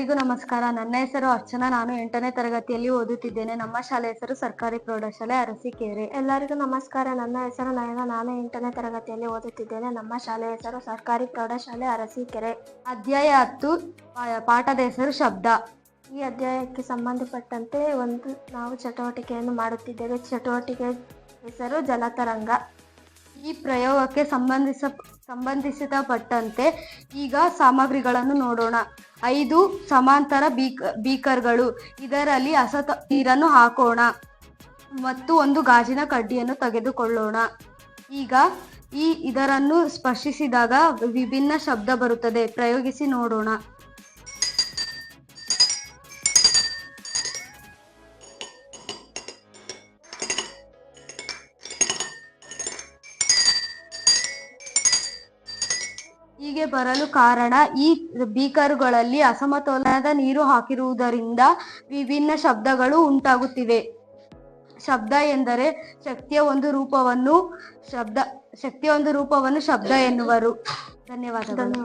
ಎಲ್ಲರಿಗೂ ನಮಸ್ಕಾರ. ನನ್ನ ಹೆಸರು ಅರ್ಚನಾ. ನಾನು 8ನೇ ತರಗತಿಯಲ್ಲಿ ಓದುತ್ತಿದ್ದೇನೆ. ನಮ್ಮ ಶಾಲೆ ಹೆಸರು ಸರ್ಕಾರಿ ಪ್ರೌಢಶಾಲೆ ಅರಸೀಕೆರೆ. ಎಲ್ಲರಿಗೂ ನಮಸ್ಕಾರ. ನನ್ನ ಹೆಸರು ನಯನ. ನಾನು 8ನೇ ತರಗತಿಯಲ್ಲಿ ಓದುತ್ತಿದ್ದೇನೆ. ನಮ್ಮ ಶಾಲೆ ಹೆಸರು ಸರ್ಕಾರಿ ಪ್ರೌಢಶಾಲೆ ಅರಸೀಕೆರೆ. ಅಧ್ಯಾಯ 10 ಪಾಠದ ಹೆಸರು ಶಬ್ದ. ಈ ಅಧ್ಯಾಯಕ್ಕೆ ಸಂಬಂಧಪಟ್ಟಂತೆ ನಾವು ಚಟುವಟಿಕೆಯನ್ನು ಮಾಡುತ್ತಿದ್ದೇವೆ. ಚಟುವಟಿಕೆ ಹೆಸರು ಜಲತರಂಗ. ಈ ಪ್ರಯೋಗಕ್ಕೆ ಸಂಬಂಧಿಸಿದಪಟ್ಟಂತೆ ಈಗ ಸಾಮಗ್ರಿಗಳನ್ನು ನೋಡೋಣ. 5 ಸಮಾಂತರ ಬೀಕರ್ಗಳು. ಇದರಲ್ಲಿ ಅಸತ ನೀರನ್ನು ಹಾಕೋಣ ಮತ್ತು ಒಂದು ಗಾಜಿನ ಕಡ್ಡಿಯನ್ನು ತೆಗೆದುಕೊಳ್ಳೋಣ. ಈಗ ಇದರನ್ನು ಸ್ಪರ್ಶಿಸಿದಾಗ ವಿಭಿನ್ನ ಶಬ್ದ ಬರುತ್ತದೆ. ಪ್ರಯೋಗಿಸಿ ನೋಡೋಣ. ಹೀಗೆ ಬರಲು ಕಾರಣ ಈ ಬೀಕರುಗಳಲ್ಲಿ ಅಸಮತೋಲನದ ನೀರು ಹಾಕಿರುವುದರಿಂದ ವಿಭಿನ್ನ ಶಬ್ದಗಳು ಉಂಟಾಗುತ್ತಿವೆ. ಶಬ್ದ ಎಂದರೆ ಶಕ್ತಿಯ ಒಂದು ರೂಪವನ್ನು ಶಬ್ದ ಎನ್ನುವರು. ಧನ್ಯವಾದಗಳು.